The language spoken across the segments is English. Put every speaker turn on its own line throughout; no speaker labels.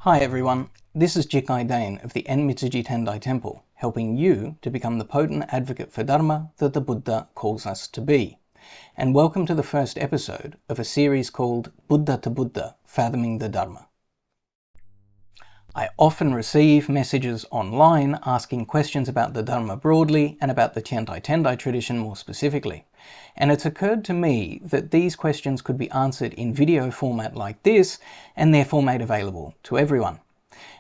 Hi everyone, this is Jikai Dehn of the Enmitsuji Tendai Temple, helping you to become the potent advocate for Dharma that the Buddha calls us to be. And welcome to the first episode of a series called Buddha to Buddha, Fathoming the Dharma. I often receive messages online asking questions about the Dharma broadly and about the Tiantai Tendai tradition more specifically. And it's occurred to me that these questions could be answered in video format like this and therefore made available to everyone.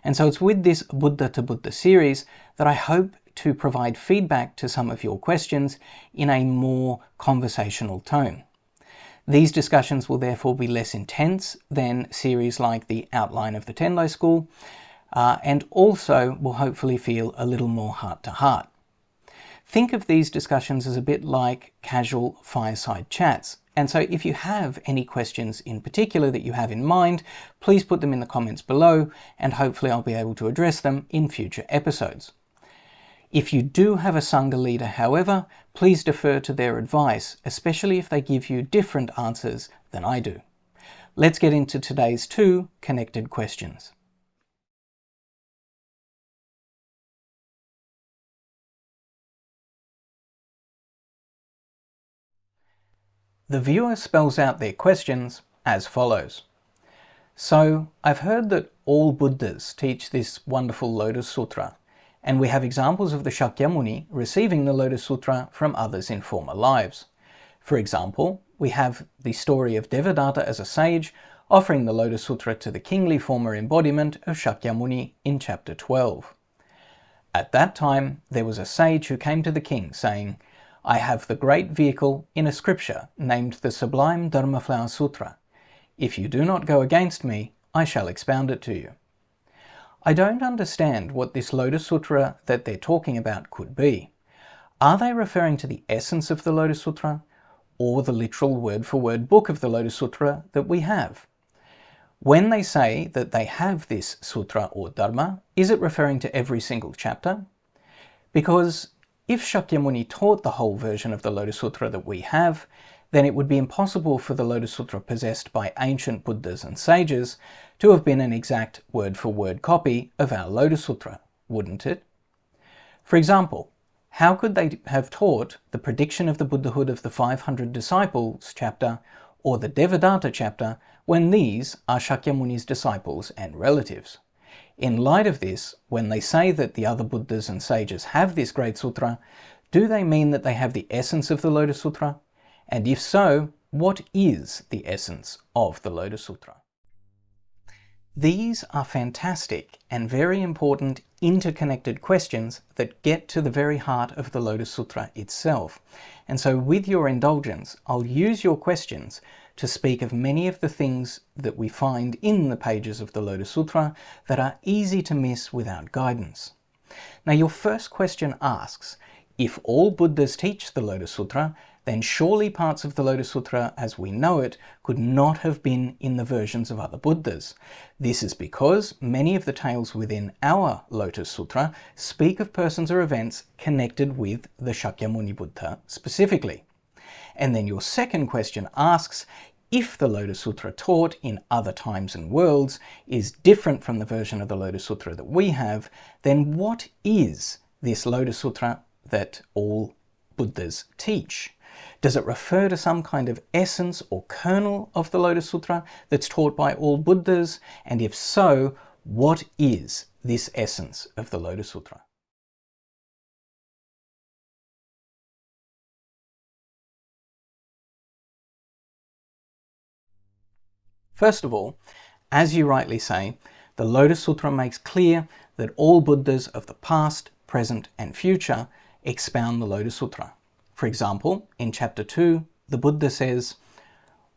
And so it's with this Buddha to Buddha series that I hope to provide feedback to some of your questions in a more conversational tone. These discussions will therefore be less intense than series like the Outline of the Tendai School, and also will hopefully feel a little more heart-to-heart. Think of these discussions as a bit like casual fireside chats, and so if you have any questions in particular that you have in mind, please put them in the comments below, and hopefully I'll be able to address them in future episodes. If you do have a Sangha leader, however, please defer to their advice, especially if they give you different answers than I do. Let's get into today's two connected questions. The viewer spells out their questions as follows. So, I've heard that all Buddhas teach this wonderful Lotus Sutra, and we have examples of the Shakyamuni receiving the Lotus Sutra from others in former lives. For example, we have the story of Devadatta as a sage offering the Lotus Sutra to the kingly former embodiment of Shakyamuni in chapter 12. At that time, there was a sage who came to the king saying, "I have the great vehicle in a scripture named the Sublime Dharma Flower Sutra. If you do not go against me, I shall expound it to you." I don't understand what this Lotus Sutra that they're talking about could be. Are they referring to the essence of the Lotus Sutra, or the literal word-for-word book of the Lotus Sutra that we have? When they say that they have this sutra or dharma, is it referring to every single chapter? Because if Shakyamuni taught the whole version of the Lotus Sutra that we have, then it would be impossible for the Lotus Sutra possessed by ancient Buddhas and sages to have been an exact word-for-word copy of our Lotus Sutra, wouldn't it? For example, how could they have taught the prediction of the Buddhahood of the 500 disciples chapter or the Devadatta chapter when these are Shakyamuni's disciples and relatives? In light of this, when they say that the other Buddhas and sages have this great sutra, do they mean that they have the essence of the Lotus Sutra? And if so, what is the essence of the Lotus Sutra? These are fantastic and very important interconnected questions that get to the very heart of the Lotus Sutra itself. And so with your indulgence, I'll use your questions to speak of many of the things that we find in the pages of the Lotus Sutra that are easy to miss without guidance. Now, your first question asks, if all Buddhas teach the Lotus Sutra, then surely parts of the Lotus Sutra as we know it could not have been in the versions of other Buddhas. This is because many of the tales within our Lotus Sutra speak of persons or events connected with the Shakyamuni Buddha specifically. And then your second question asks, if the Lotus Sutra taught in other times and worlds is different from the version of the Lotus Sutra that we have, then what is this Lotus Sutra that all Buddhas teach? Does it refer to some kind of essence or kernel of the Lotus Sutra that's taught by all Buddhas? And if so, what is this essence of the Lotus Sutra? First of all, as you rightly say, the Lotus Sutra makes clear that all Buddhas of the past, present and future expound the Lotus Sutra. For example, in chapter 2, the Buddha says,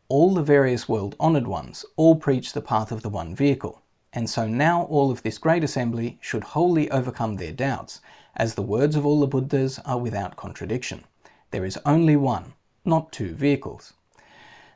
"All the various world-honored ones all preach the path of the one vehicle, and so now all of this great assembly should wholly overcome their doubts, as the words of all the Buddhas are without contradiction. There is only one, not two vehicles."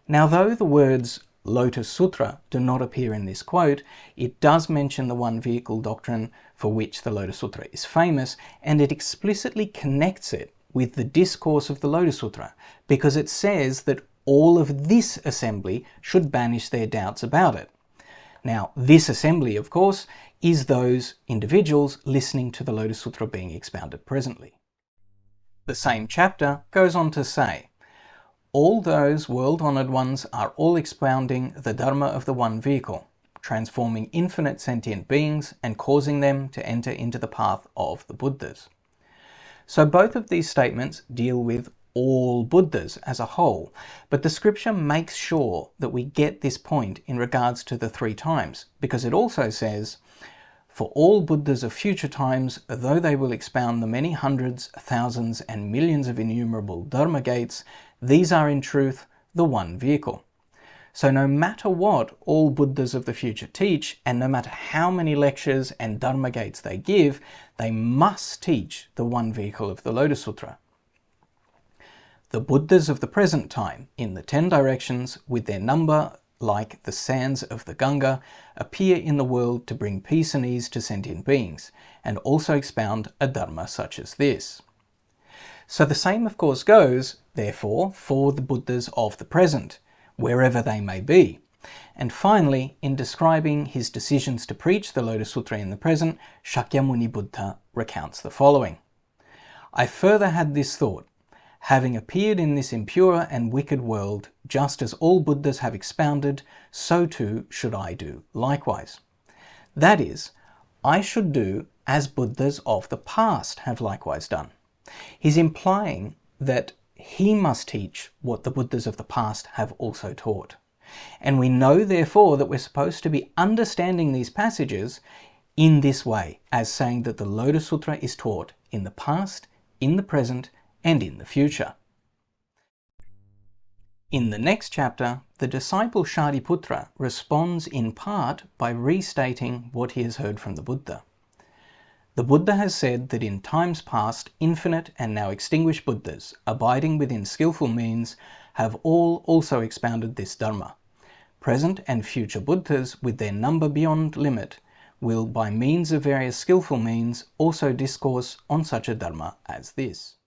Now, though the words Lotus Sutra do not appear in this quote, it does mention the one vehicle doctrine for which the Lotus Sutra is famous, and it explicitly connects it with the discourse of the Lotus Sutra, because it says that all of this assembly should banish their doubts about it. Now, this assembly, of course, is those individuals listening to the Lotus Sutra being expounded presently. The same chapter goes on to say, all those world-honored ones are all expounding the Dharma of the one vehicle, transforming infinite sentient beings and causing them to enter into the path of the Buddhas. So both of these statements deal with all Buddhas as a whole, but the scripture makes sure that we get this point in regards to the 3 times, because it also says, for all Buddhas of future times, though they will expound the many hundreds, thousands, and millions of innumerable Dharma gates, these are in truth the one vehicle. So no matter what all Buddhas of the future teach, and no matter how many lectures and Dharma gates they give, they must teach the one vehicle of the Lotus Sutra. The Buddhas of the present time, in the 10 directions, with their number like the sands of the Ganga, appear in the world to bring peace and ease to sentient beings, and also expound a Dharma such as this. So the same of course goes, therefore, for the Buddhas of the present, wherever they may be. And finally, in describing his decisions to preach the Lotus Sutra in the present, Shakyamuni Buddha recounts the following. I further had this thought, having appeared in this impure and wicked world, just as all Buddhas have expounded, so too should I do likewise. That is, I should do as Buddhas of the past have likewise done. He's implying that he must teach what the Buddhas of the past have also taught. And we know therefore that we're supposed to be understanding these passages in this way, as saying that the Lotus Sutra is taught in the past, in the present, and in the future. In the next chapter, the disciple Shariputra responds in part by restating what he has heard from the Buddha. The Buddha has said that in times past, infinite and now extinguished Buddhas, abiding within skillful means, have all also expounded this Dharma. Present and future Buddhas, with their number beyond limit, will, by means of various skillful means, also discourse on such a Dharma as this.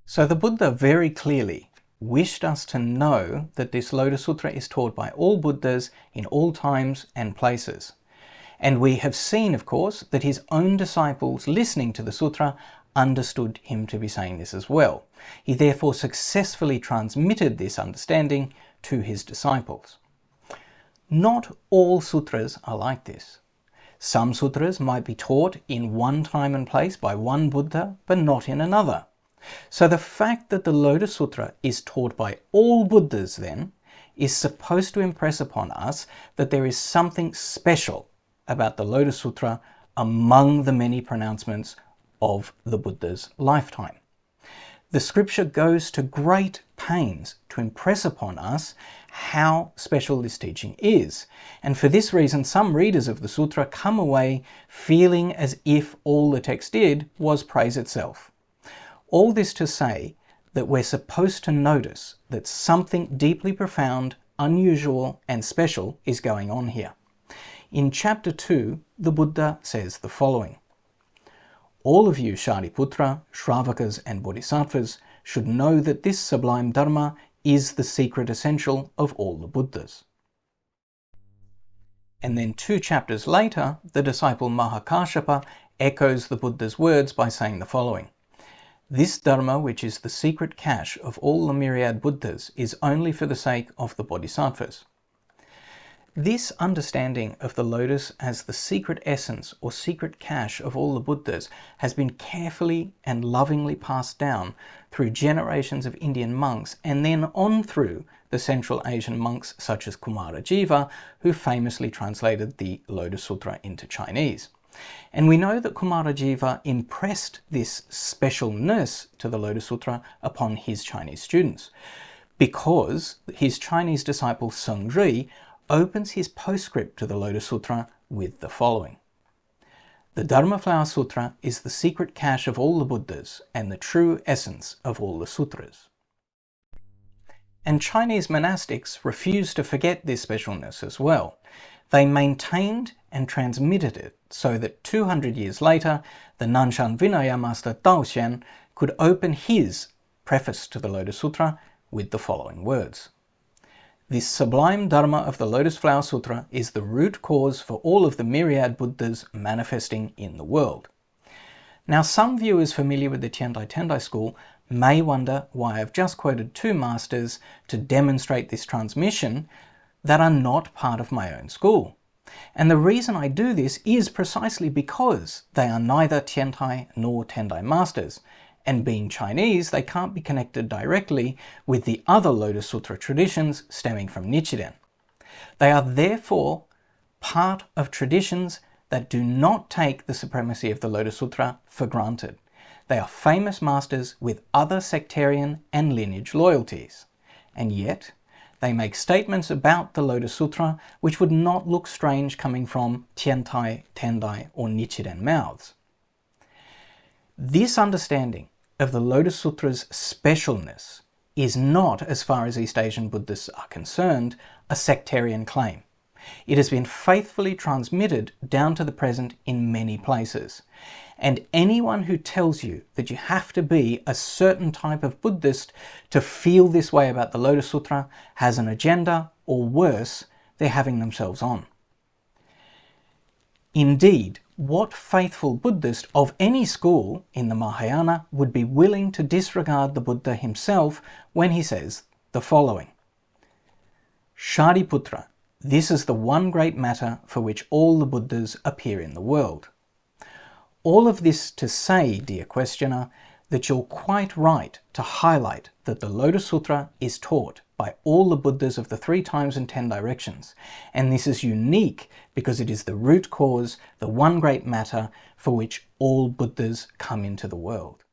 So the Buddha very clearly wished us to know that this Lotus Sutra is taught by all Buddhas in all times and places. And we have seen, of course, that his own disciples listening to the Sutra understood him to be saying this as well. He therefore successfully transmitted this understanding to his disciples. Not all sutras are like this. Some sutras might be taught in one time and place by one Buddha, but not in another. So the fact that the Lotus Sutra is taught by all Buddhas then is supposed to impress upon us that there is something special about the Lotus Sutra among the many pronouncements of the Buddha's lifetime. The scripture goes to great pains to impress upon us how special this teaching is, and for this reason some readers of the sutra come away feeling as if all the text did was praise itself. All this to say that we're supposed to notice that something deeply profound, unusual and special is going on here. In chapter 2, the Buddha says the following. All of you Shariputra, Shravakas and Bodhisattvas should know that this sublime Dharma is the secret essential of all the Buddhas. And then 2 chapters later, the disciple Mahakāshyapa echoes the Buddha's words by saying the following. This Dharma, which is the secret cache of all the myriad Buddhas, is only for the sake of the Bodhisattvas. This understanding of the lotus as the secret essence or secret cache of all the Buddhas has been carefully and lovingly passed down through generations of Indian monks and then on through the Central Asian monks such as Kumarajiva, who famously translated the Lotus Sutra into Chinese. And we know that Kumarajiva impressed this specialness to the Lotus Sutra upon his Chinese students, because his Chinese disciple Sengri opens his postscript to the Lotus Sutra with the following. The Dharma Flower Sutra is the secret cache of all the Buddhas and the true essence of all the sutras. And Chinese monastics refused to forget this specialness as well. They maintained and transmitted it so that 200 years later, the Nanshan Vinaya master Daoxian could open his preface to the Lotus Sutra with the following words. This sublime Dharma of the Lotus Flower Sutra is the root cause for all of the myriad Buddhas manifesting in the world. Now, some viewers familiar with the Tiantai Tendai school may wonder why I've just quoted two masters to demonstrate this transmission that are not part of my own school. And the reason I do this is precisely because they are neither Tiantai nor Tendai masters, and being Chinese, they can't be connected directly with the other Lotus Sutra traditions stemming from Nichiren. They are therefore part of traditions that do not take the supremacy of the Lotus Sutra for granted. They are famous masters with other sectarian and lineage loyalties, and yet they make statements about the Lotus Sutra which would not look strange coming from Tiantai, Tendai or Nichiren mouths. This understanding of the Lotus Sutra's specialness is not, as far as East Asian Buddhists are concerned, a sectarian claim. It has been faithfully transmitted down to the present in many places. And anyone who tells you that you have to be a certain type of Buddhist to feel this way about the Lotus Sutra has an agenda, or worse, they're having themselves on. Indeed, what faithful Buddhist of any school in the Mahayana would be willing to disregard the Buddha himself when he says the following? Shariputra, this is the one great matter for which all the Buddhas appear in the world. All of this to say, dear questioner, that you're quite right to highlight that the Lotus Sutra is taught by all the Buddhas of the 3 times and 10 directions, and this is unique because it is the root cause, the one great matter for which all Buddhas come into the world.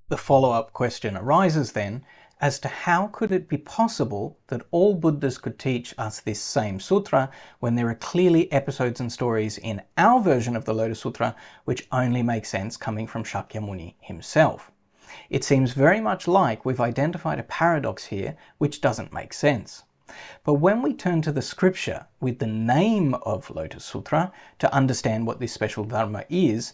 The follow-up question arises then as to how could it be possible that all Buddhas could teach us this same sutra when there are clearly episodes and stories in our version of the Lotus Sutra which only make sense coming from Shakyamuni himself. It seems very much like we've identified a paradox here which doesn't make sense. But when we turn to the scripture with the name of Lotus Sutra to understand what this special Dharma is,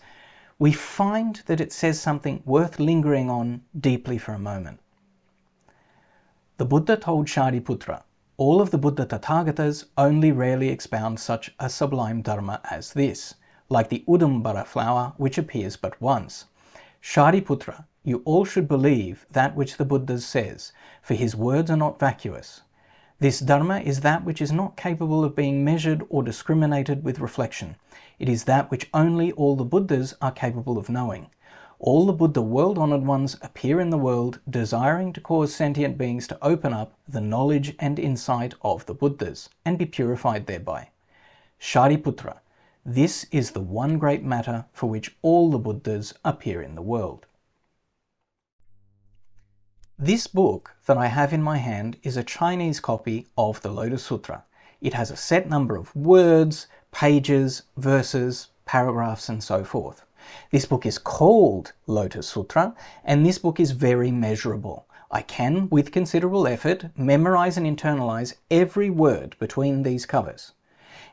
we find that it says something worth lingering on deeply for a moment. The Buddha told Shariputra, all of the Buddha Tathagatas only rarely expound such a sublime Dharma as this, like the Udumbara flower which appears but once. Shariputra, you all should believe that which the Buddha says, for his words are not vacuous. This Dharma is that which is not capable of being measured or discriminated with reflection. It is that which only all the Buddhas are capable of knowing. All the Buddha world-honored ones appear in the world desiring to cause sentient beings to open up the knowledge and insight of the Buddhas and be purified thereby. Shariputra, this is the one great matter for which all the Buddhas appear in the world. This book that I have in my hand is a Chinese copy of the Lotus Sutra. It has a set number of words, pages, verses, paragraphs, and so forth. This book is called Lotus Sutra, and this book is very measurable. I can, with considerable effort, memorize and internalize every word between these covers.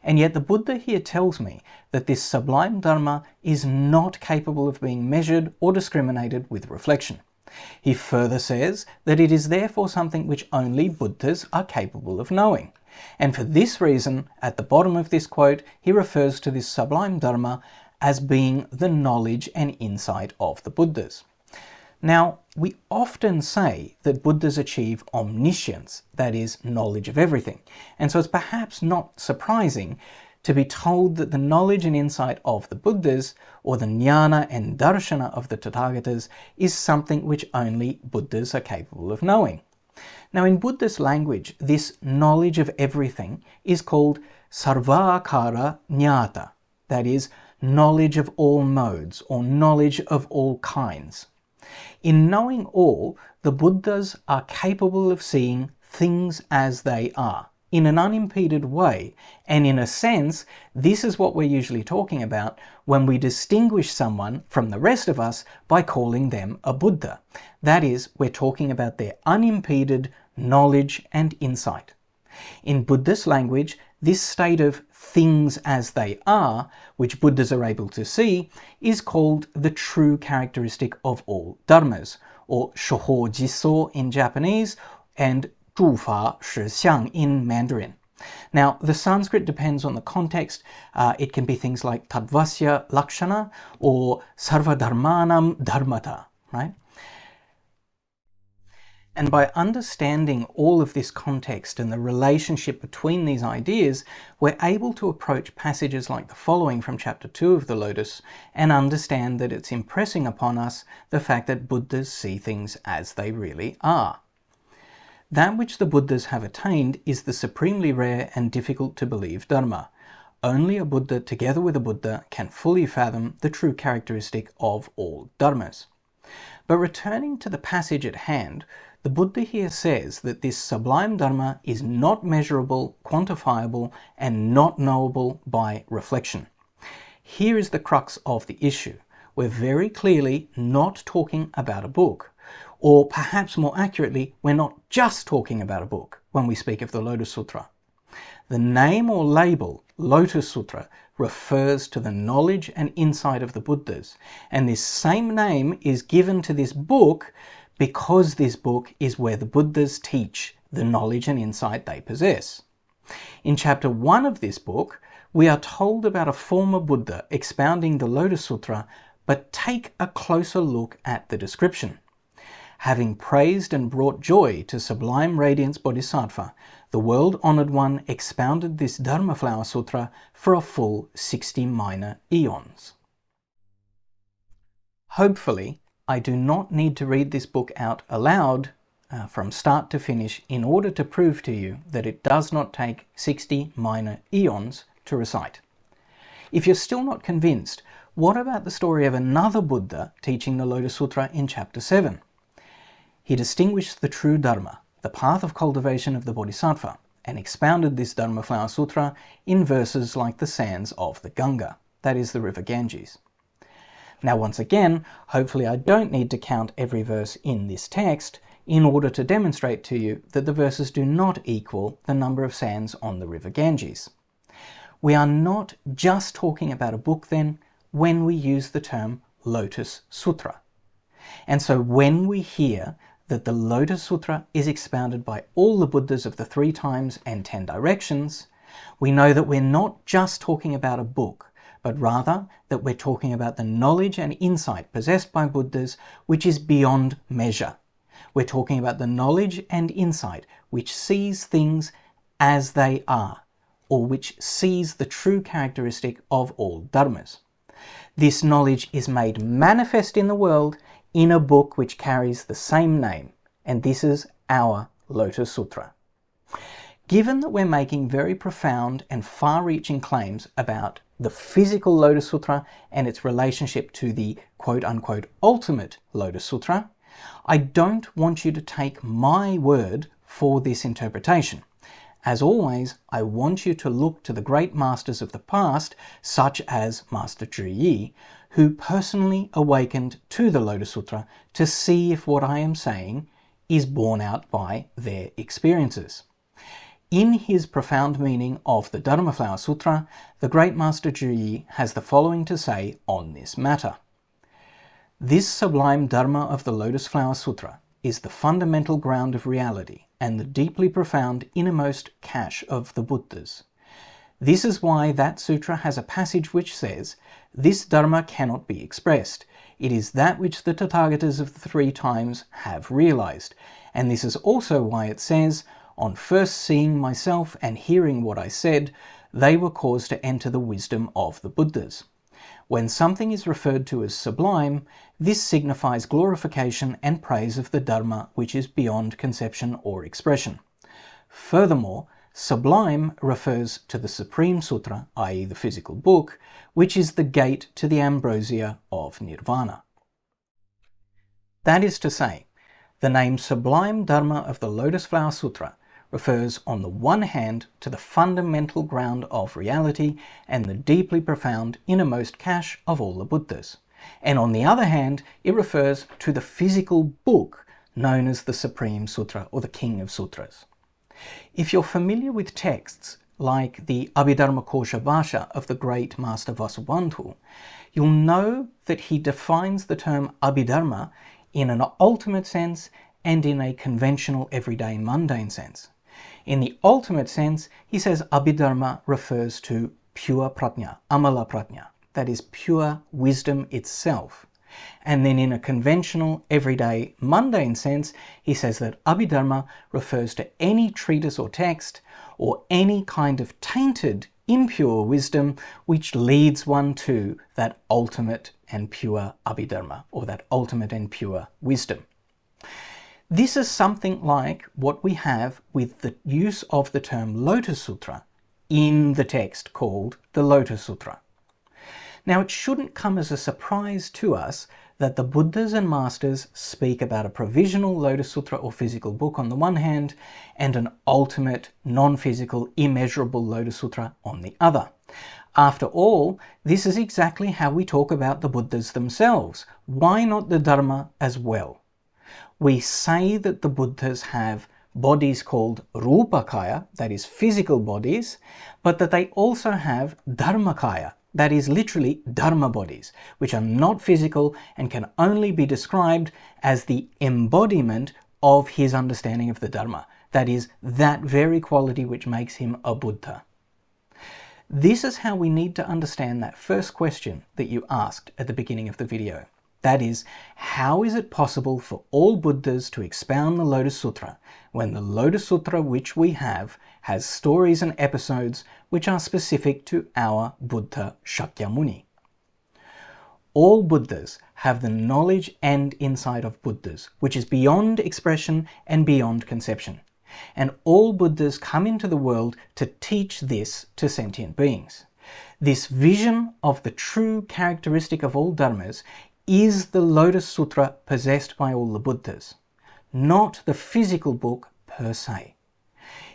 And yet the Buddha here tells me that this sublime Dharma is not capable of being measured or discriminated with reflection. He further says that it is therefore something which only Buddhas are capable of knowing. And for this reason, at the bottom of this quote, he refers to this sublime Dharma as being the knowledge and insight of the Buddhas. Now, we often say that Buddhas achieve omniscience, that is, knowledge of everything. And so it's perhaps not surprising to be told that the knowledge and insight of the Buddhas, or the jnana and darshana of the Tathagatas, is something which only Buddhas are capable of knowing. Now, in Buddhist language, this knowledge of everything is called sarvakara jnata, that is, knowledge of all modes, or knowledge of all kinds. In knowing all, the Buddhas are capable of seeing things as they are, in an unimpeded way, and in a sense, this is what we're usually talking about when we distinguish someone from the rest of us by calling them a Buddha. That is, we're talking about their unimpeded knowledge and insight. In Buddhist language, this state of things as they are, which Buddhas are able to see, is called the true characteristic of all dharmas, or shoho jiso in Japanese and zhufa shixiang in Mandarin. Now, the Sanskrit depends on the context. It can be things like tadvasya lakshana or sarvadharmanam dharmata, right? And by understanding all of this context and the relationship between these ideas, we're able to approach passages like the following from chapter 2 of the Lotus and understand that it's impressing upon us the fact that Buddhas see things as they really are. That which the Buddhas have attained is the supremely rare and difficult to believe Dharma. Only a Buddha together with a Buddha can fully fathom the true characteristic of all Dharmas. But returning to the passage at hand, the Buddha here says that this sublime Dharma is not measurable, quantifiable, and not knowable by reflection. Here is the crux of the issue. We're very clearly not talking about a book. Or perhaps more accurately, we're not just talking about a book when we speak of the Lotus Sutra. The name or label, Lotus Sutra, refers to the knowledge and insight of the Buddhas. And this same name is given to this book because this book is where the Buddhas teach the knowledge and insight they possess. In chapter 1 of this book, we are told about a former Buddha expounding the Lotus Sutra, but take a closer look at the description. Having praised and brought joy to sublime radiance Bodhisattva, the world-honored one expounded this Dharma Flower Sutra for a full 60 minor eons. Hopefully, I do not need to read this book out aloud from start to finish in order to prove to you that it does not take 60 minor eons to recite. If you're still not convinced, what about the story of another Buddha teaching the Lotus Sutra in chapter 7? He distinguished the true Dharma, the path of cultivation of the Bodhisattva, and expounded this Dharma Flower Sutra in verses like the sands of the Ganga, that is the river Ganges. Now once again, hopefully I don't need to count every verse in this text in order to demonstrate to you that the verses do not equal the number of sands on the river Ganges. We are not just talking about a book then when we use the term Lotus Sutra. And so when we hear that the Lotus Sutra is expounded by all the Buddhas of the 3 times and 10 directions, we know that we're not just talking about a book, but rather that we're talking about the knowledge and insight possessed by Buddhas which is beyond measure. We're talking about the knowledge and insight which sees things as they are, or which sees the true characteristic of all dharmas. This knowledge is made manifest in the world in a book which carries the same name, and this is our Lotus Sutra. Given that we're making very profound and far-reaching claims about the physical Lotus Sutra and its relationship to the quote-unquote ultimate Lotus Sutra, I don't want you to take my word for this interpretation. As always, I want you to look to the great masters of the past, such as Master Jikai, who personally awakened to the Lotus Sutra to see if what I am saying is borne out by their experiences. In his profound meaning of the Dharma Flower Sutra, the great Master Jikai has the following to say on this matter. This sublime Dharma of the Lotus Flower Sutra is the fundamental ground of reality and the deeply profound innermost cache of the Buddhas. This is why that sutra has a passage which says, "This Dharma cannot be expressed. It is that which the Tathagatas of the 3 times have realized." And this is also why it says, "On first seeing myself and hearing what I said, they were caused to enter the wisdom of the Buddhas." When something is referred to as sublime, this signifies glorification and praise of the Dharma which is beyond conception or expression. Furthermore, sublime refers to the Supreme Sutra, i.e. the physical book, which is the gate to the ambrosia of Nirvana. That is to say, the name Sublime Dharma of the Lotus Flower Sutra refers on the one hand to the fundamental ground of reality and the deeply profound innermost cache of all the Buddhas, and on the other hand it refers to the physical book known as the Supreme Sutra or the King of Sutras. If you're familiar with texts like the Abhidharma Kosha Bhasha of the great Master Vasubandhu, you'll know that he defines the term Abhidharma in an ultimate sense and in a conventional, everyday, mundane sense. In the ultimate sense, he says Abhidharma refers to pure prajna, amala prajna, that is pure wisdom itself. And then in a conventional, everyday, mundane sense, he says that Abhidharma refers to any treatise or text or any kind of tainted, impure wisdom which leads one to that ultimate and pure Abhidharma, or that ultimate and pure wisdom. This is something like what we have with the use of the term Lotus Sutra in the text called the Lotus Sutra. Now, it shouldn't come as a surprise to us that the Buddhas and Masters speak about a provisional Lotus Sutra or physical book on the one hand, and an ultimate, non-physical, immeasurable Lotus Sutra on the other. After all, this is exactly how we talk about the Buddhas themselves. Why not the Dharma as well? We say that the Buddhas have bodies called Rupakaya, that is physical bodies, but that they also have Dharmakaya, that is literally Dharma bodies, which are not physical and can only be described as the embodiment of his understanding of the Dharma, that is, that very quality which makes him a Buddha. This is how we need to understand that first question that you asked at the beginning of the video. That is, how is it possible for all Buddhas to expound the Lotus Sutra when the Lotus Sutra which we have has stories and episodes which are specific to our Buddha Shakyamuni? All Buddhas have the knowledge and insight of Buddhas, which is beyond expression and beyond conception. And all Buddhas come into the world to teach this to sentient beings. This vision of the true characteristic of all Dharmas is the Lotus Sutra possessed by all the Buddhas, not the physical book per se.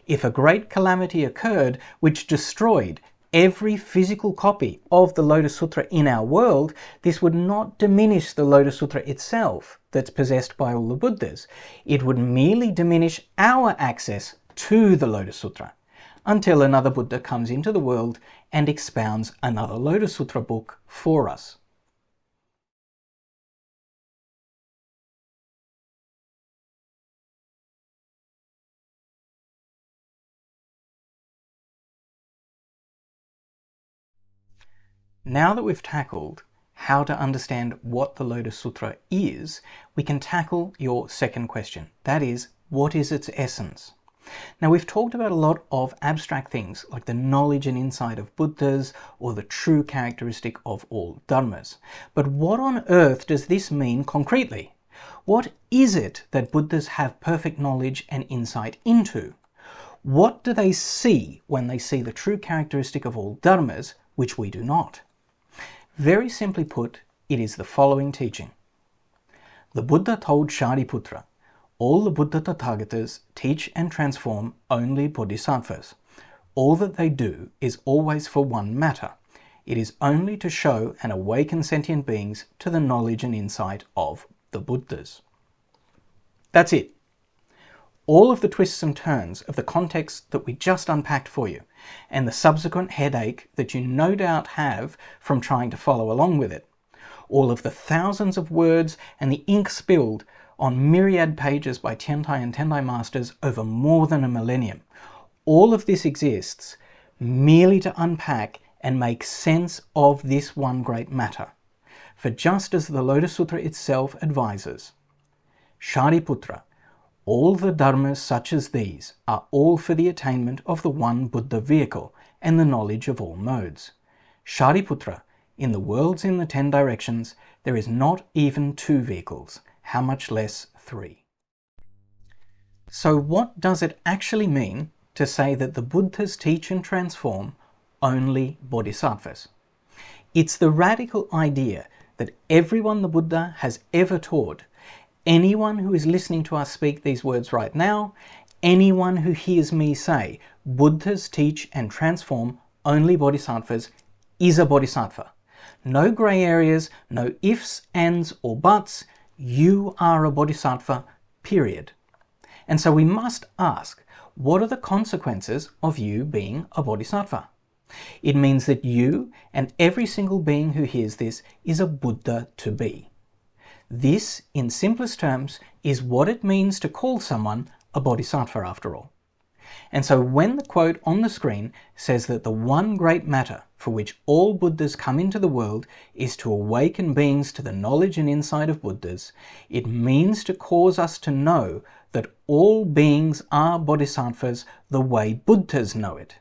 If a great calamity occurred which destroyed every physical copy of the Lotus Sutra in our world, this would not diminish the Lotus Sutra itself that's possessed by all the Buddhas. It would merely diminish our access to the Lotus Sutra until another Buddha comes into the world and expounds another Lotus Sutra book for us. Now that we've tackled how to understand what the Lotus Sutra is, we can tackle your second question. That is, what is its essence? Now, we've talked about a lot of abstract things like the knowledge and insight of Buddhas or the true characteristic of all Dharmas. But what on earth does this mean concretely? What is it that Buddhas have perfect knowledge and insight into? What do they see when they see the true characteristic of all Dharmas, which we do not? Very simply put, it is the following teaching. The Buddha told Shariputra, all the Buddha Tathagatas teach and transform only bodhisattvas. All that they do is always for one matter. It is only to show and awaken sentient beings to the knowledge and insight of the Buddhas. That's it. All of the twists and turns of the context that we just unpacked for you, and the subsequent headache that you no doubt have from trying to follow along with it. All of the thousands of words and the ink spilled on myriad pages by Tiantai and Tendai masters over more than a millennium. All of this exists merely to unpack and make sense of this one great matter. For just as the Lotus Sutra itself advises, Shariputra, all the dharmas such as these are all for the attainment of the one Buddha vehicle and the knowledge of all modes. Shariputra, in the worlds in the 10 directions, there is not even 2 vehicles, how much less 3. So what does it actually mean to say that the Buddhas teach and transform only bodhisattvas? It's the radical idea that everyone the Buddha has ever taught, anyone who is listening to us speak these words right now, anyone who hears me say, Buddhas teach and transform only bodhisattvas, is a bodhisattva. No grey areas, no ifs, ands or buts. You are a bodhisattva, period. And so we must ask, what are the consequences of you being a bodhisattva? It means that you and every single being who hears this is a Buddha to be. This, in simplest terms, is what it means to call someone a bodhisattva after all. And so when the quote on the screen says that the one great matter for which all Buddhas come into the world is to awaken beings to the knowledge and insight of Buddhas, it means to cause us to know that all beings are bodhisattvas the way Buddhas know it.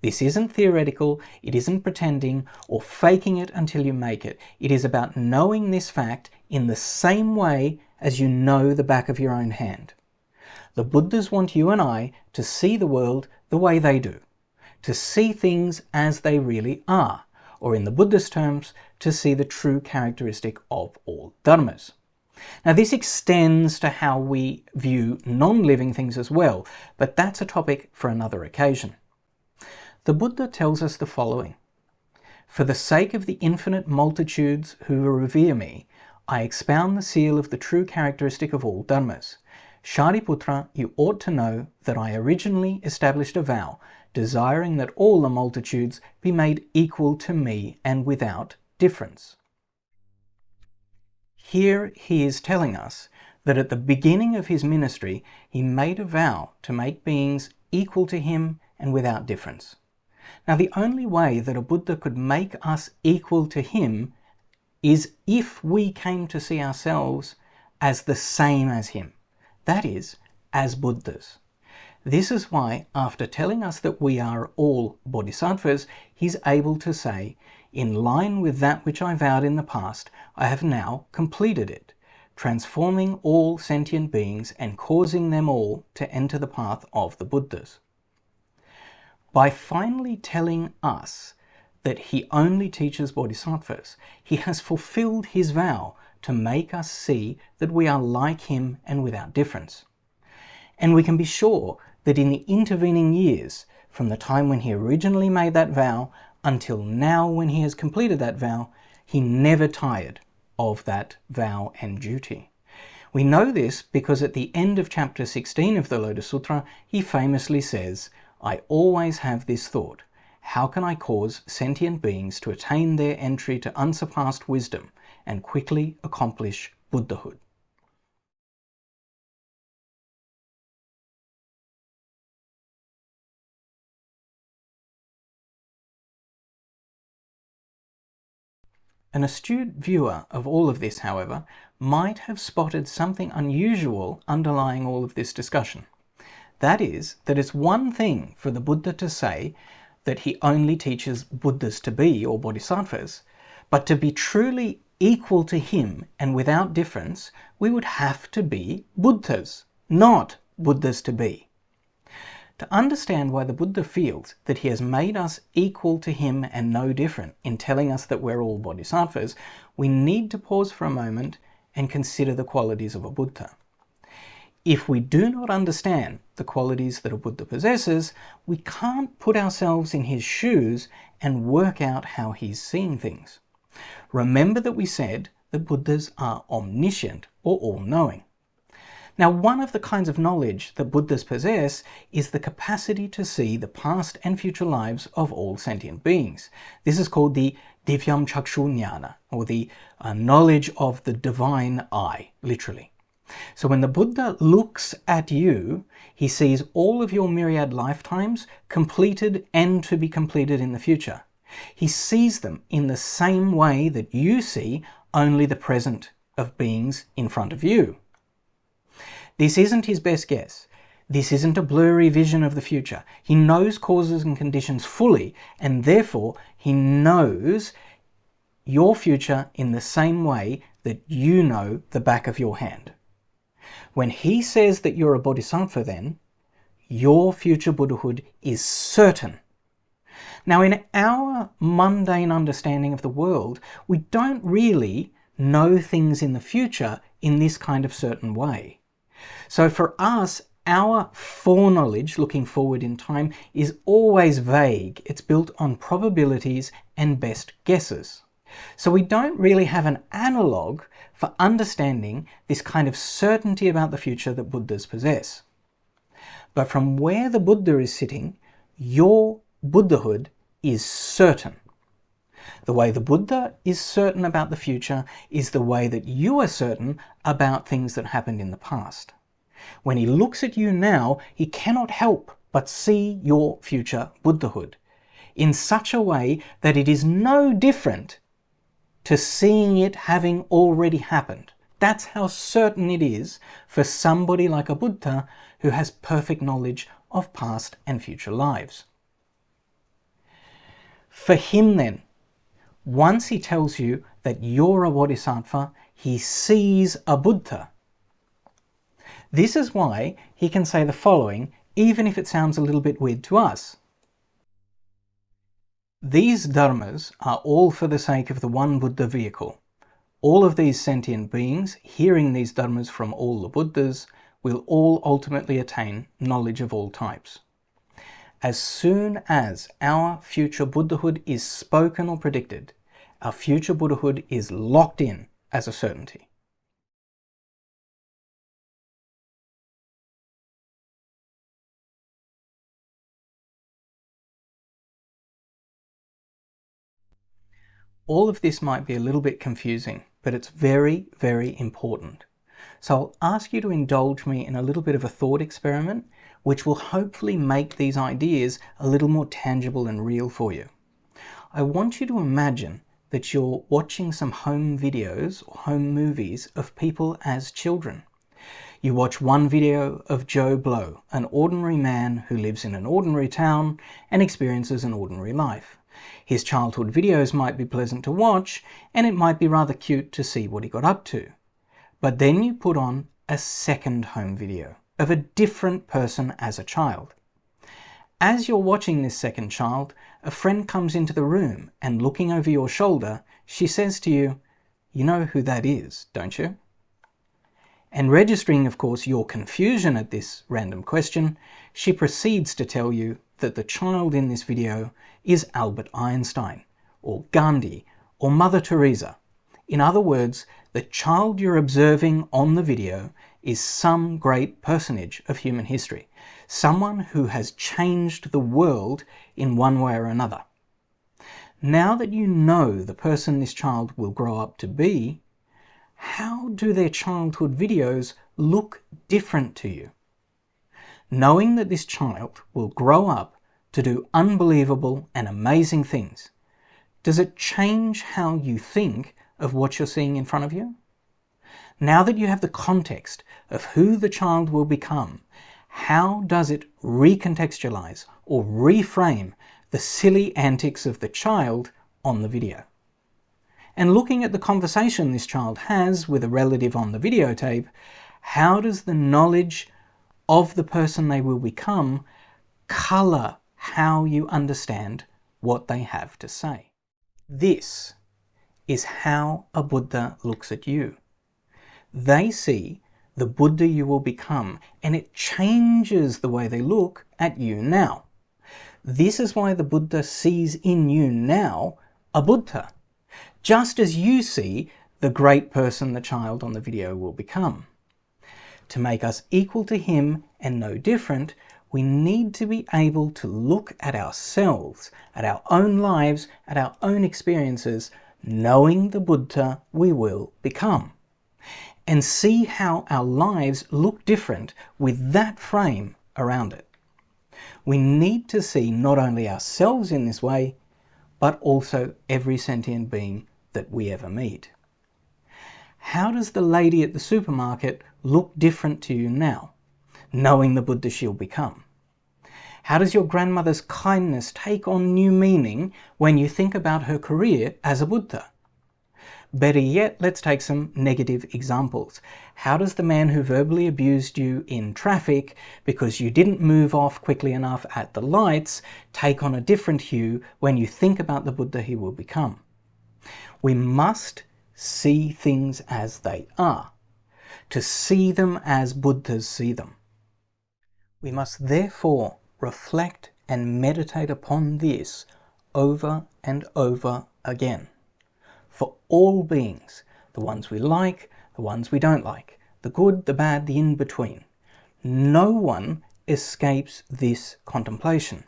This isn't theoretical, it isn't pretending or faking it until you make it. It is about knowing this fact in the same way as you know the back of your own hand. The Buddhas want you and I to see the world the way they do, to see things as they really are, or in the Buddhist terms, to see the true characteristic of all dharmas. Now this extends to how we view non-living things as well, but that's a topic for another occasion. The Buddha tells us the following: "For the sake of the infinite multitudes who revere me, I expound the seal of the true characteristic of all dharmas. Shariputra, you ought to know that I originally established a vow, desiring that all the multitudes be made equal to me and without difference." Here he is telling us that at the beginning of his ministry, he made a vow to make beings equal to him and without difference. Now, the only way that a Buddha could make us equal to him is if we came to see ourselves as the same as him. That is, as Buddhas. This is why, after telling us that we are all bodhisattvas, he's able to say, "In line with that which I vowed in the past, I have now completed it, transforming all sentient beings and causing them all to enter the path of the Buddhas." By finally telling us that he only teaches bodhisattvas, he has fulfilled his vow to make us see that we are like him and without difference. And we can be sure that in the intervening years, from the time when he originally made that vow until now when he has completed that vow, he never tired of that vow and duty. We know this because at the end of chapter 16 of the Lotus Sutra, he famously says, "I always have this thought, how can I cause sentient beings to attain their entry to unsurpassed wisdom and quickly accomplish Buddhahood?" An astute viewer of all of this, however, might have spotted something unusual underlying all of this discussion. That is, that it's one thing for the Buddha to say that he only teaches Buddhas to be, or bodhisattvas, but to be truly equal to him and without difference, we would have to be Buddhas, not Buddhas to be. To understand why the Buddha feels that he has made us equal to him and no different in telling us that we're all bodhisattvas, we need to pause for a moment and consider the qualities of a Buddha. If we do not understand the qualities that a Buddha possesses, we can't put ourselves in his shoes and work out how he's seeing things. Remember that we said that Buddhas are omniscient or all-knowing. Now, one of the kinds of knowledge that Buddhas possess is the capacity to see the past and future lives of all sentient beings. This is called the Divyam Chakshu Jnana, or the knowledge of the divine eye, literally. So when the Buddha looks at you, he sees all of your myriad lifetimes completed and to be completed in the future. He sees them in the same way that you see only the present of beings in front of you. This isn't his best guess. This isn't a blurry vision of the future. He knows causes and conditions fully, and therefore he knows your future in the same way that you know the back of your hand. When he says that you're a bodhisattva, then, your future Buddhahood is certain. Now, in our mundane understanding of the world, we don't really know things in the future in this kind of certain way. So for us, our foreknowledge, looking forward in time, is always vague. It's built on probabilities and best guesses. So we don't really have an analogue for understanding this kind of certainty about the future that Buddhas possess. But from where the Buddha is sitting, your Buddhahood is certain. The way the Buddha is certain about the future is the way that you are certain about things that happened in the past. When he looks at you now, he cannot help but see your future Buddhahood in such a way that it is no different to seeing it having already happened. That's how certain it is for somebody like a Buddha who has perfect knowledge of past and future lives. For him then, once he tells you that you're a Bodhisattva, he sees a Buddha. This is why he can say the following, even if it sounds a little bit weird to us. These dharmas are all for the sake of the one Buddha vehicle. All of these sentient beings, hearing these dharmas from all the Buddhas, will all ultimately attain knowledge of all types. As soon as our future Buddhahood is spoken or predicted, our future Buddhahood is locked in as a certainty. All of this might be a little bit confusing, but it's very, very important. So I'll ask you to indulge me in a little bit of a thought experiment, which will hopefully make these ideas a little more tangible and real for you. I want you to imagine that you're watching some home videos or home movies of people as children. You watch one video of Joe Blow, an ordinary man who lives in an ordinary town and experiences an ordinary life. His childhood videos might be pleasant to watch, and it might be rather cute to see what he got up to. But then you put on a second home video of a different person as a child. As you're watching this second child, a friend comes into the room and looking over your shoulder, she says to you, "You know who that is, don't you?" And registering, of course, your confusion at this random question, she proceeds to tell you that the child in this video is Albert Einstein, or Gandhi, or Mother Teresa. In other words, the child you're observing on the video is some great personage of human history, someone who has changed the world in one way or another. Now that you know the person this child will grow up to be, how do their childhood videos look different to you? Knowing that this child will grow up to do unbelievable and amazing things, does it change how you think of what you're seeing in front of you? Now that you have the context of who the child will become, how does it recontextualize or reframe the silly antics of the child on the video? And looking at the conversation this child has with a relative on the videotape, how does the knowledge of the person they will become color how you understand what they have to say? This is how a Buddha looks at you. They see the Buddha you will become, and it changes the way they look at you now. This is why the Buddha sees in you now a Buddha, just as you see the great person the child on the video will become. To make us equal to him and no different, we need to be able to look at ourselves, at our own lives, at our own experiences, knowing the Buddha we will become, and see how our lives look different with that frame around it. We need to see not only ourselves in this way, but also every sentient being that we ever meet. How does the lady at the supermarket look different to you now, knowing the Buddha she'll become? How does your grandmother's kindness take on new meaning when you think about her career as a Buddha? Better yet, let's take some negative examples. How does the man who verbally abused you in traffic because you didn't move off quickly enough at the lights take on a different hue when you think about the Buddha he will become? We must see things as they are, to see them as Buddhas see them. We must therefore reflect and meditate upon this over and over again. For all beings, the ones we like, the ones we don't like, the good, the bad, the in-between. No one escapes this contemplation,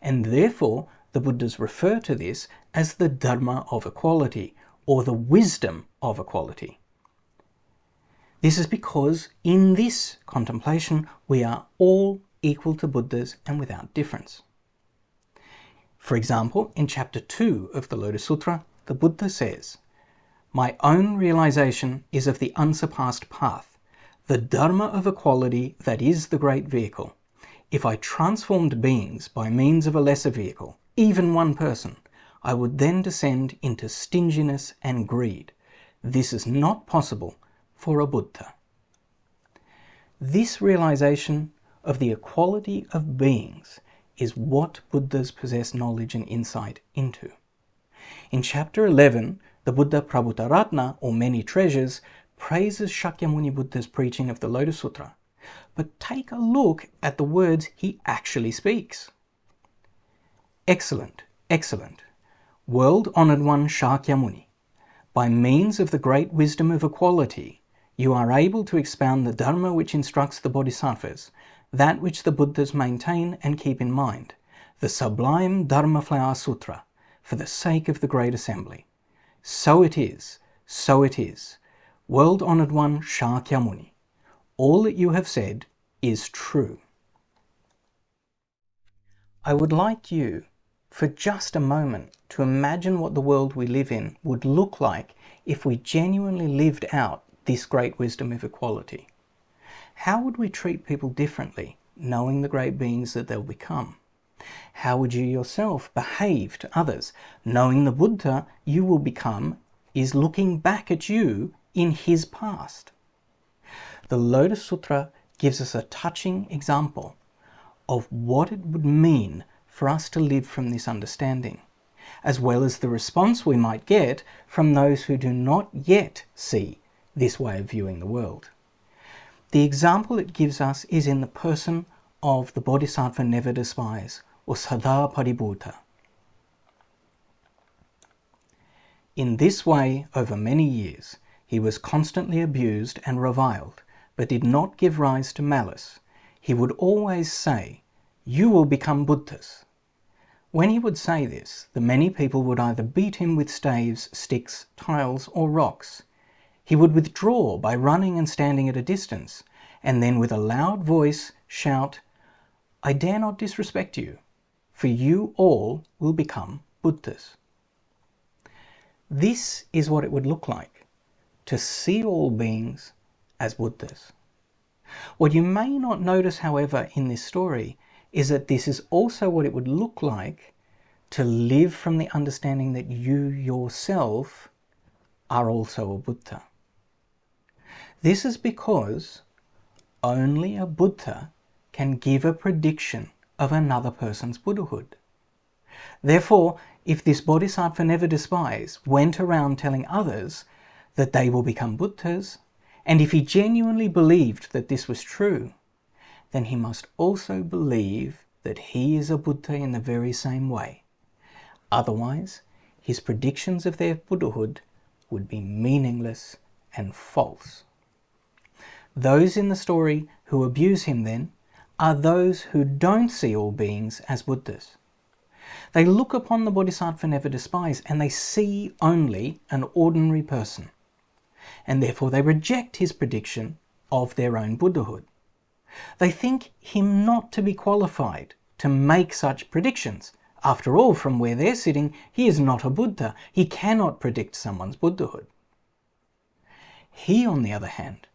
and therefore the Buddhas refer to this as the Dharma of equality, or the wisdom of equality. This is because in this contemplation we are all equal to Buddhas and without difference. For example, in chapter 2 of the Lotus Sutra, the Buddha says, "My own realization is of the unsurpassed path, the Dharma of equality that is the great vehicle. If I transformed beings by means of a lesser vehicle, even one person, I would then descend into stinginess and greed. This is not possible for a Buddha." This realization of the equality of beings is what Buddhas possess knowledge and insight into. In chapter 11, the Buddha Prabhutaratna, or Many Treasures, praises Shakyamuni Buddha's preaching of the Lotus Sutra. But take a look at the words he actually speaks. "Excellent, excellent. World-honored one Shakyamuni, by means of the great wisdom of equality, you are able to expound the Dharma which instructs the Bodhisattvas, that which the Buddhas maintain and keep in mind, the sublime Dharmaflower Sutra, for the sake of the great assembly. So it is, so it is. World-honored one Shakyamuni, all that you have said is true." I would like you, for just a moment, to imagine what the world we live in would look like if we genuinely lived out this great wisdom of equality. How would we treat people differently, knowing the great beings that they'll become? How would you yourself behave to others, knowing the Buddha you will become is looking back at you in his past? The Lotus Sutra gives us a touching example of what it would mean for us to live from this understanding, as well as the response we might get from those who do not yet see this way of viewing the world. The example it gives us is in the person of the Bodhisattva Never Despise, or Sada Paribhuta. In this way, over many years, he was constantly abused and reviled, but did not give rise to malice. He would always say, "You will become Buddhas." When he would say this, the many people would either beat him with staves, sticks, tiles, or rocks. He would withdraw by running and standing at a distance, and then with a loud voice shout, "I dare not disrespect you, for you all will become Buddhas." This is what it would look like to see all beings as Buddhas. What you may not notice, however, in this story is that this is also what it would look like to live from the understanding that you yourself are also a Buddha. This is because only a Buddha can give a prediction of another person's Buddhahood. Therefore, if this Bodhisattva Never Despise went around telling others that they will become Buddhas, and if he genuinely believed that this was true, then he must also believe that he is a Buddha in the very same way. Otherwise, his predictions of their Buddhahood would be meaningless and false. Those in the story who abuse him, then, are those who don't see all beings as Buddhas. They look upon the Bodhisattva Never Despise and they see only an ordinary person, and therefore they reject his prediction of their own Buddhahood. They think him not to be qualified to make such predictions. After all, from where they're sitting, he is not a Buddha. He cannot predict someone's Buddhahood. He, on the other hand,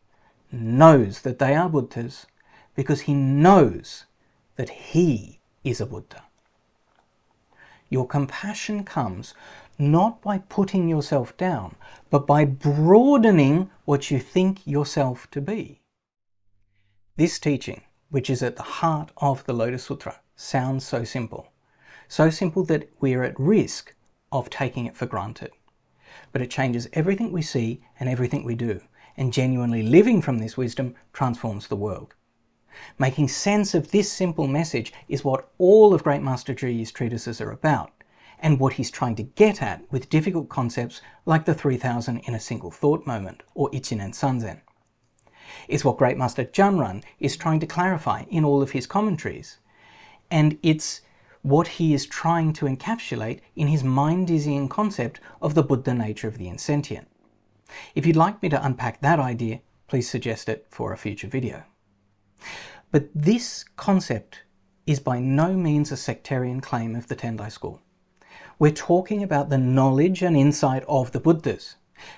knows that they are Buddhas because he knows that he is a Buddha. Your compassion comes not by putting yourself down, but by broadening what you think yourself to be. This teaching, which is at the heart of the Lotus Sutra, sounds so simple that we are at risk of taking it for granted. But it changes everything we see and everything we do, and genuinely living from this wisdom transforms the world. Making sense of this simple message is what all of Great Master Zhiyi's treatises are about, and what he's trying to get at with difficult concepts like the 3000 in a single thought moment, or Ichinen Sanzen. It's what Great Master Janran is trying to clarify in all of his commentaries. And it's what he is trying to encapsulate in his mind-dizzying concept of the Buddha nature of the insentient. If you'd like me to unpack that idea, please suggest it for a future video. But this concept is by no means a sectarian claim of the Tendai school. We're talking about the knowledge and insight of the Buddhas.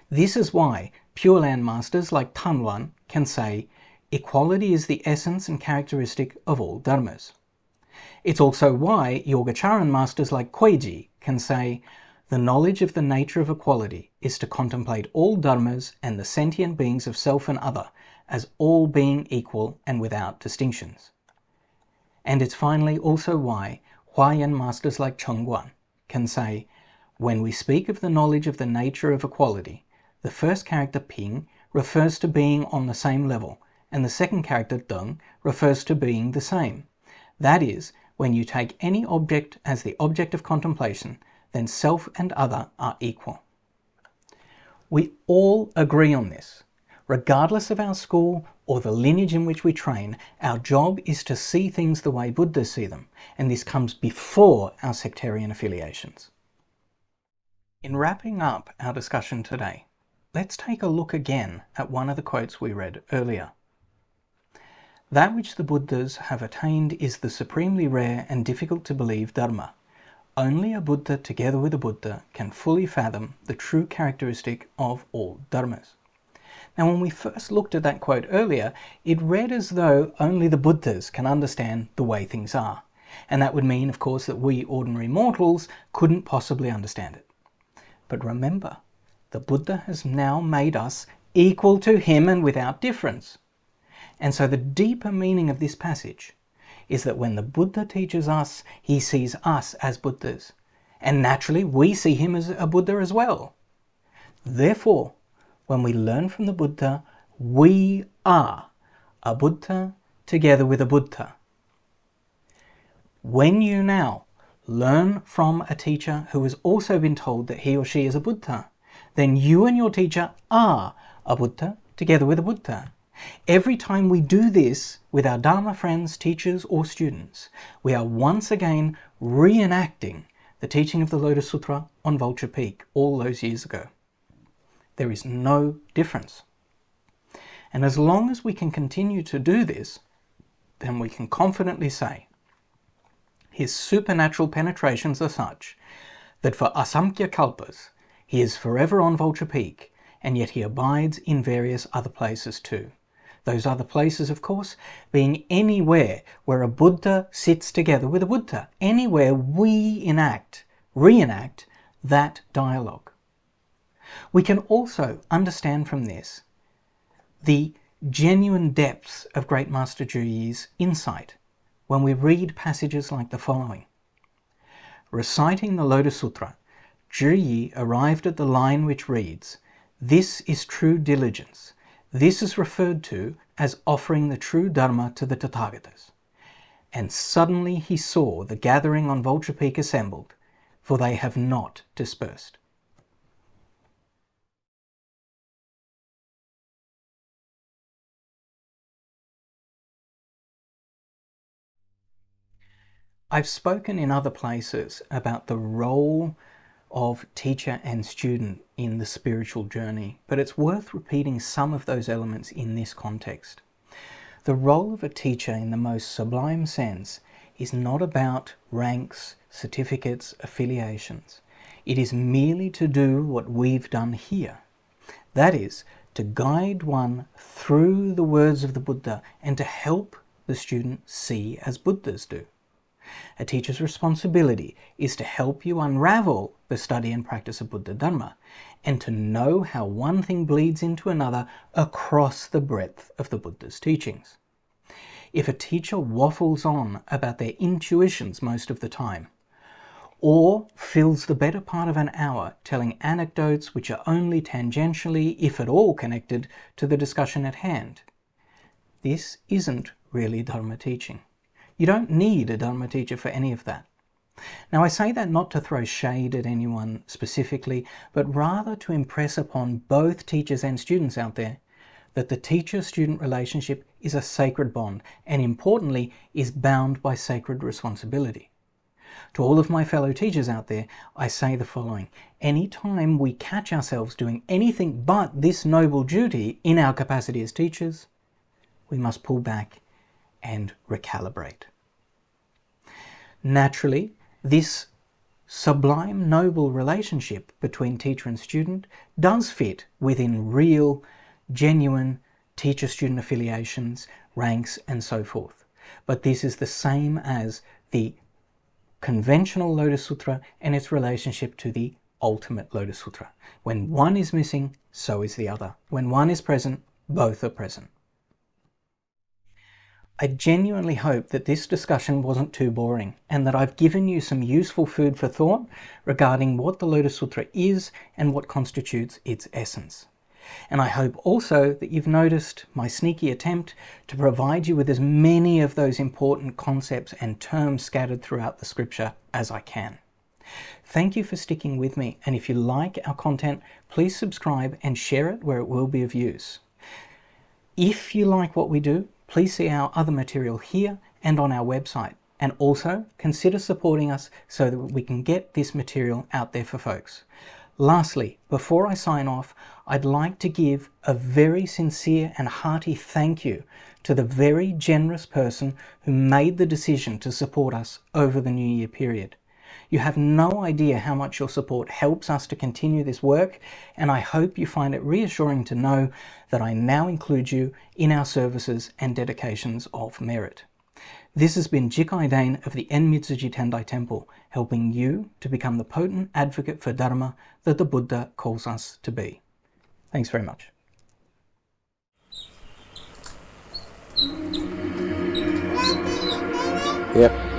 This is why Pure Land masters like Tanwan can say, equality is the essence and characteristic of all dharmas. It's also why Yogacaran masters like Kueji can say, the knowledge of the nature of equality is to contemplate all dharmas and the sentient beings of self and other as all being equal and without distinctions. And it's finally also why Huayan masters like Chengguan can say, when we speak of the knowledge of the nature of equality, the first character Ping refers to being on the same level, and the second character Deng refers to being the same. That is, when you take any object as the object of contemplation, then self and other are equal. We all agree on this. Regardless of our school or the lineage in which we train, our job is to see things the way Buddhas see them, and this comes before our sectarian affiliations. In wrapping up our discussion today, let's take a look again at one of the quotes we read earlier. That which the Buddhas have attained is the supremely rare and difficult to believe Dharma. Only a Buddha together with a Buddha can fully fathom the true characteristic of all Dharmas. Now, when we first looked at that quote earlier, it read as though only the Buddhas can understand the way things are. And that would mean, of course, that we ordinary mortals couldn't possibly understand it. But remember, the Buddha has now made us equal to him and without difference. And so the deeper meaning of this passage is that when the Buddha teaches us, he sees us as Buddhas. And naturally, we see him as a Buddha as well. Therefore, when we learn from the Buddha, we are a Buddha together with a Buddha. When you now learn from a teacher who has also been told that he or she is a Buddha, then you and your teacher are a Buddha together with a Buddha. Every time we do this with our Dharma friends, teachers or students, we are once again reenacting the teaching of the Lotus Sutra on Vulture Peak all those years ago. There is no difference. And as long as we can continue to do this, then we can confidently say, his supernatural penetrations are such that for asamkhya kalpas, he is forever on Vulture Peak, and yet he abides in various other places too. Those other places, of course, being anywhere where a Buddha sits together with a Buddha, anywhere we reenact that dialogue. We can also understand from this the genuine depths of Great Master Zhiyi's insight when we read passages like the following. Reciting the Lotus Sutra, Zhiyi arrived at the line which reads, "This is true diligence. This is referred to as offering the true Dharma to the Tathagatas. And suddenly he saw the gathering on Vulture Peak assembled, for they have not dispersed." I've spoken in other places about the role of teacher and student in the spiritual journey, but it's worth repeating some of those elements in this context. The role of a teacher in the most sublime sense is not about ranks, certificates, affiliations. It is merely to do what we've done here. That is, to guide one through the words of the Buddha and to help the student see as Buddhas do. A teacher's responsibility is to help you unravel the study and practice of Buddha Dharma and to know how one thing bleeds into another across the breadth of the Buddha's teachings. If a teacher waffles on about their intuitions most of the time, or fills the better part of an hour telling anecdotes which are only tangentially, if at all, connected to the discussion at hand, this isn't really Dharma teaching. You don't need a Dharma teacher for any of that. Now, I say that not to throw shade at anyone specifically, but rather to impress upon both teachers and students out there that the teacher-student relationship is a sacred bond and, importantly, is bound by sacred responsibility. To all of my fellow teachers out there, I say the following: anytime we catch ourselves doing anything but this noble duty in our capacity as teachers, we must pull back and recalibrate. Naturally, this sublime, noble relationship between teacher and student does fit within real, genuine teacher-student affiliations, ranks, and so forth. But this is the same as the conventional Lotus Sutra and its relationship to the ultimate Lotus Sutra. When one is missing, so is the other. When one is present, both are present. I genuinely hope that this discussion wasn't too boring and that I've given you some useful food for thought regarding what the Lotus Sutra is and what constitutes its essence. And I hope also that you've noticed my sneaky attempt to provide you with as many of those important concepts and terms scattered throughout the scripture as I can. Thank you for sticking with me, and if you like our content, please subscribe and share it where it will be of use. If you like what we do, please see our other material here and on our website, and also consider supporting us so that we can get this material out there for folks. Lastly, before I sign off, I'd like to give a very sincere and hearty thank you to the very generous person who made the decision to support us over the New Year period. You have no idea how much your support helps us to continue this work, and I hope you find it reassuring to know that I now include you in our services and dedications of merit. This has been Jikai Dehn of the Enmitsuji Tendai Temple, helping you to become the potent advocate for Dharma that the Buddha calls us to be. Thanks very much.
Yep.